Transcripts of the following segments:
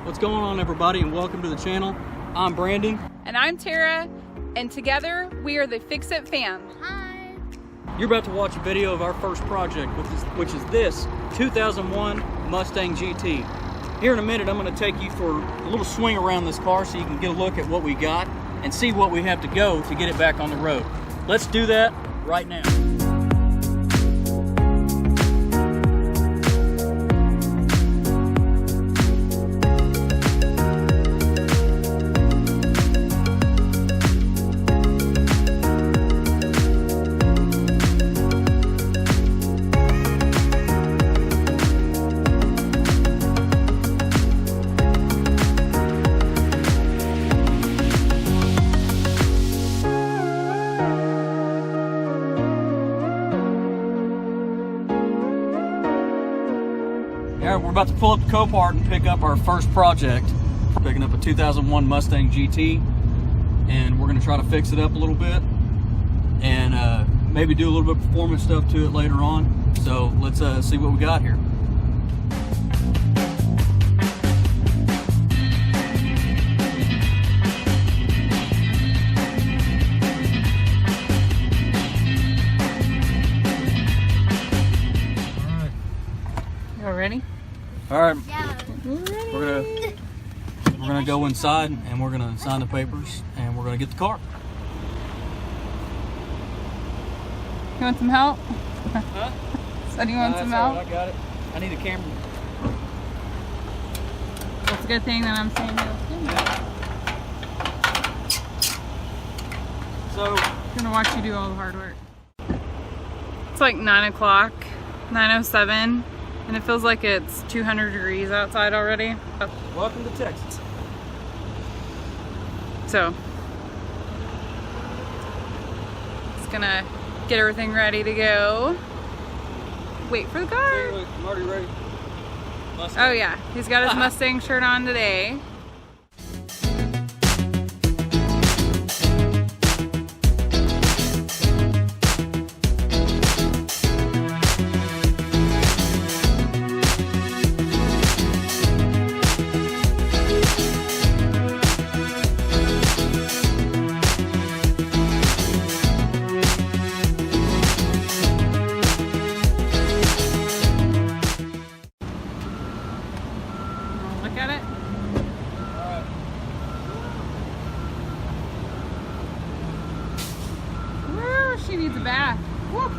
What's going on, everybody, and welcome to the channel. I'm Brandon. And I'm Tara, and together we are the Fix It fam. Hi. You're about to watch a video of our first project, which is this 2001 Mustang GT. Here in a minute, I'm going to take you for a little swing around this car so you can get a look at what we got and see what we have to go to get it back on the road. Let's do that right now. We're about to pull up the Copart and pick up our first project. We're picking up a 2001 Mustang GT, and we're going to try to fix it up a little bit and maybe do a little bit of performance stuff to it later on. So let's see what we got here. You ready? All right, Yeah. we're gonna go inside and we're gonna sign the papers and we're gonna get the car. You want some help? Huh? So do you want some That's all help? right, I got it. I need a camera. Well, it's a good thing that I'm saying no. So I'm gonna watch you do all the hard work. It's like 9 o'clock, 9:07, and it feels like it's 200 degrees outside already. welcome to Texas. So, just gonna get everything ready to go. Wait for the car. I'm already ready. Oh yeah, he's got his Mustang shirt on today. Look at it. Woo, she needs a bath. Woo.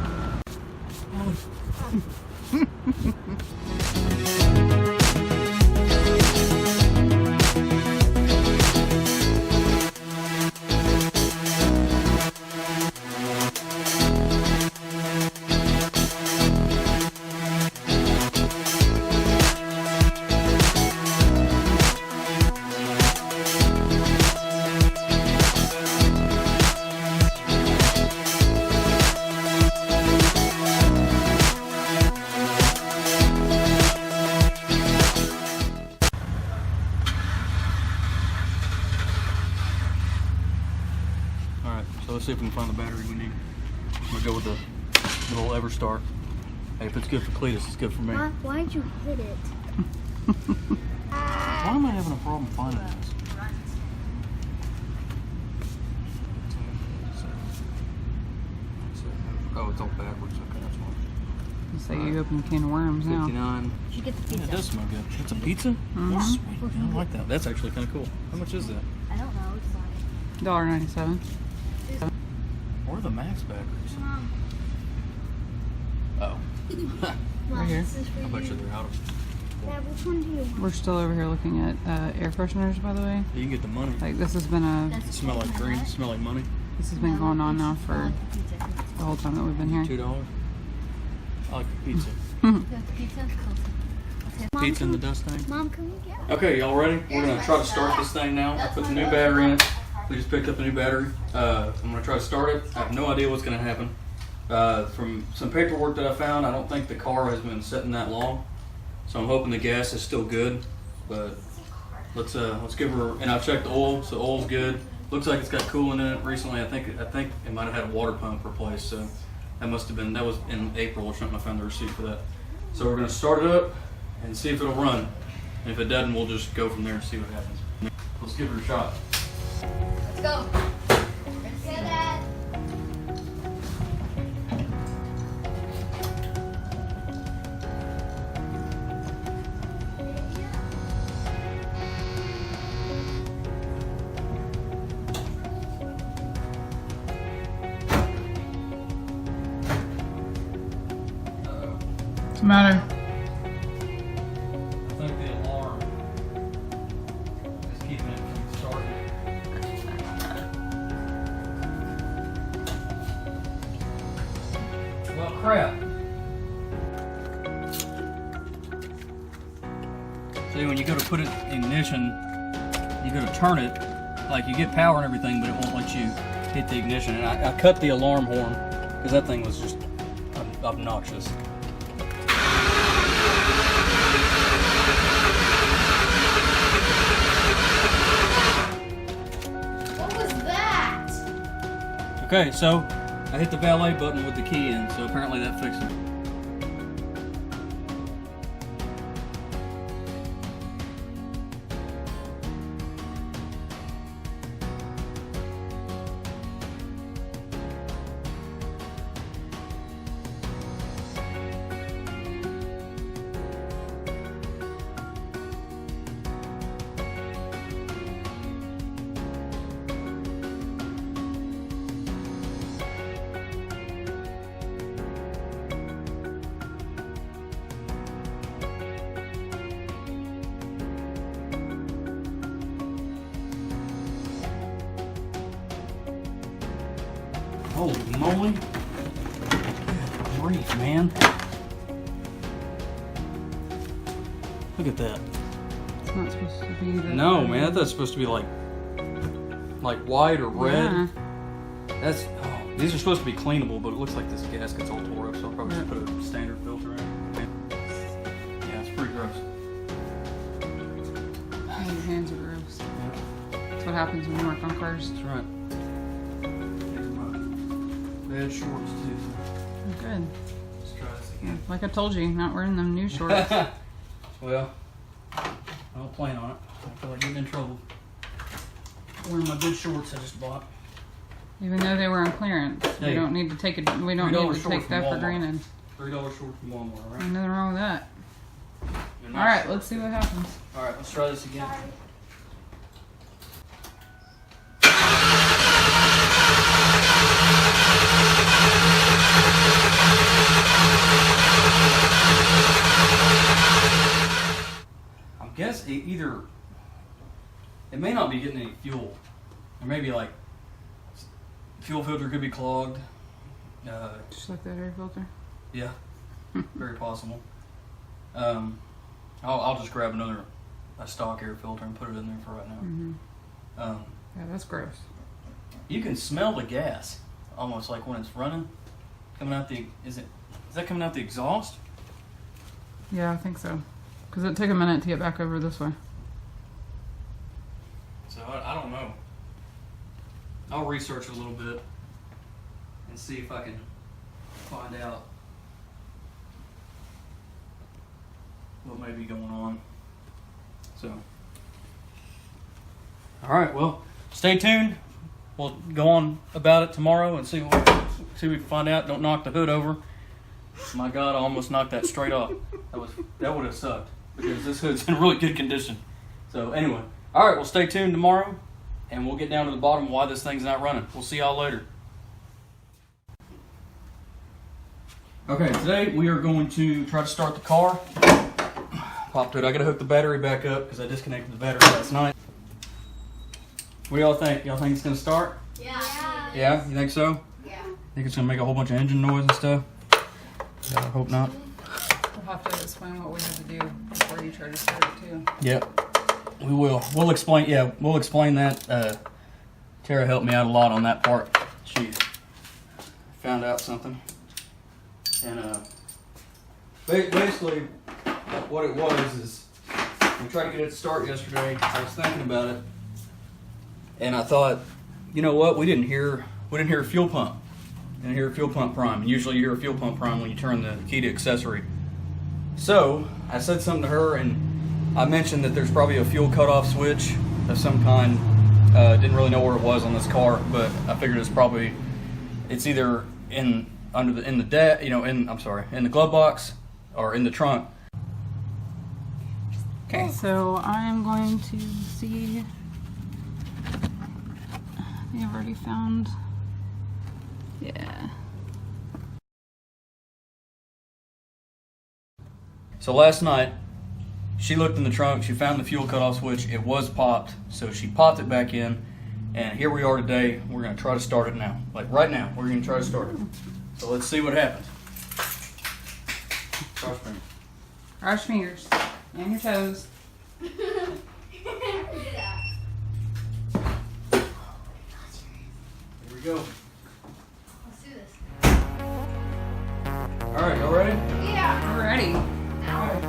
So let's see if we can find the battery we need. I'm gonna go with the little Everstar. Hey, if it's good for Cletus, it's good for me. Why'd you hit it? Why am I having a problem finding this? Oh, it's all backwards. Okay, that's fine. Looks like you opened a can of worms now. 59. Did you get the Yeah, pizza? it does smell good. It's a pizza? Mhm. Oh, sweet. I like that. That's actually kind of cool. How much is that? I don't know. It's fine. $1.97. Where are the max batteries? Mom. Oh. Mom, here. this is for I bet you you. they're out of. Dad, which one do you want? We're still over here looking at air fresheners, by the way. You can get the money. Like this has been It smell like green. Smell like money. this has been going on now for the whole time that we've been here. $2. I like the pizza. The pizza? Mom, Pizza in the dust tank. Mom, can we get Okay, y'all ready? We're gonna try to start this thing now. I put the new battery in it. We just picked up a new battery. I'm gonna try to start it. I have no idea what's gonna happen. From some paperwork that I found, I don't think the car has been sitting that long. So I'm hoping the gas is still good. But let's give her, and I checked the oil, so the oil's good. Looks like it's got coolant in it recently. I think it might have had a water pump replaced, so that must have been, that was in April or something. I found the receipt for that. So we're gonna start it up and see if it'll run. And if it doesn't, we'll just go from there and see what happens. Let's give it a shot. Let's go. Let's get that. What's the matter? I think the alarm is keeping it from starting. Well, crap. See, when you go to put it in ignition, you go to turn it, like you get power and everything, but it won't let you hit the ignition. And I cut the alarm horn because that thing was just obnoxious. What was that? Okay, so I hit the valet button with the key in, so apparently that fixed it. Holy moly. Grief, man. Look at that. It's not supposed to be the... No, man, that's supposed to be like white or red. Yeah. That's, oh, these are supposed to be cleanable, but it looks like this gasket's all tore up, so I'll probably just put a standard filter in. Yeah, it's pretty gross. Oh, your hands are gross. Yeah, That's what happens when you work on cars. that's right. These are my bad shorts too. Good. Let's try this Yeah, again. like I told you, not wearing them new shorts. Well, I don't plan on it. I feel like getting in trouble. Wearing my good shorts I just bought. Even though they were on clearance, we Hey, don't need to take it. We don't $3 need to short take from that for Walmart. granted. $3 short from Walmart, all right? Ain't nothing wrong with that. You're All not right, sure. let's see what happens. All right, let's try this again. I guess either it may not be getting any fuel, or maybe like fuel filter could be clogged. Just like that air filter. Yeah, very possible. I'll just grab a stock air filter and put it in there for right now. Mm-hmm. Um, Yeah, that's gross. you can smell the gas almost like when it's running, coming out is that coming out the exhaust? Yeah, I think so. Because it took a minute to get back over this way. So I don't know. I'll research a little bit and see if I can find out what may be going on. So, all right, well, stay tuned. We'll go on about it tomorrow and see what we can find out. Don't knock the hood over. My God, I almost knocked that straight off. That would have sucked because this hood's in really good condition. So anyway, all right, well, stay tuned tomorrow, and we'll get down to the bottom of why this thing's not running. We'll see y'all later. Okay, today we are going to try to start the car. Pop to it. I gotta hook the battery back up because I disconnected the battery last night. What do y'all think? Y'all think it's gonna start? Yeah. Yeah, you think so? Yeah. Think it's gonna make a whole bunch of engine noise and stuff? I hope not. We'll have to explain what we have to do before you try to start it too. Yep, we will. We'll explain. Yeah, we'll explain that. Tara helped me out a lot on that part. She found out something, and basically, what it was is we tried to get it to start yesterday. I was thinking about it, and I thought, you know what? We didn't hear a fuel pump. Didn't hear a fuel pump prime. And usually you hear a fuel pump prime when you turn the key to accessory. So I said something to her, and I mentioned that there's probably a fuel cutoff switch of some kind. Didn't really know where it was on this car, but I figured it's either in the glove box or in the trunk. Okay. So I'm going to see. I've already found. Yeah. So last night, she looked in the trunk, she found the fuel cutoff switch, it was popped, so she popped it back in, and here we are today. We're going to try to start it now. Like right now, we're going to try to start it. So let's see what happens. Cross fingers. Cross fingers and your toes. Here we go. Let's do this. Alright, y'all ready? Yeah. We're ready. Alright.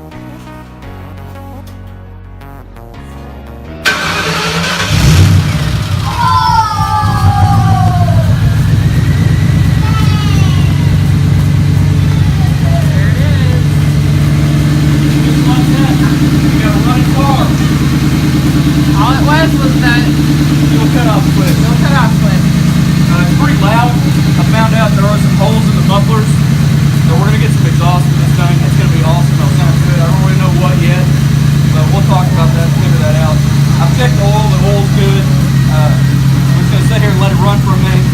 Was that Fuel cutoff switch. fuel cutoff switch? It's pretty loud. I found out there are some holes in the mufflers, so we're gonna get some exhaust in this thing. It's gonna be awesome. It'll sound good. I don't really know what yet, but we'll talk about that. Figure that out. I've checked the oil. The oil's good. We're just gonna sit here and let it run for a minute.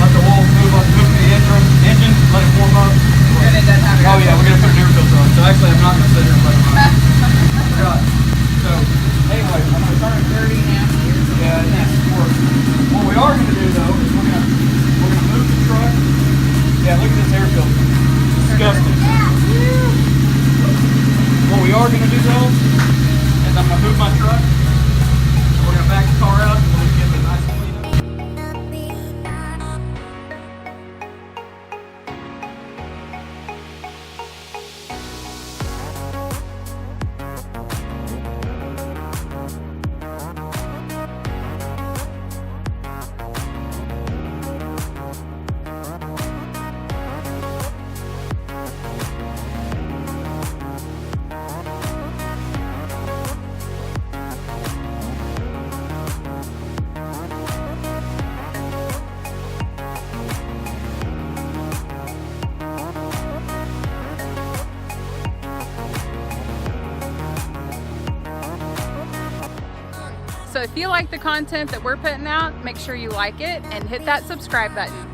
Let the oil move up, move to the engine. Let it warm up. And it does have Oh yeah, we're gonna put an air filter on. So actually, I'm not gonna sit here and let it run. I forgot. So anyway, I'm gonna turn it. 30 amps. Yeah, it needs some work. What we are going to do though is we're going to move the truck. Yeah, look at this air filter. It's disgusting. What we are going to do though is I'm going to move my truck. And we're going to back the car out and we'll get it nice and clean up. So if you like the content that we're putting out, make sure you like it and hit that subscribe button.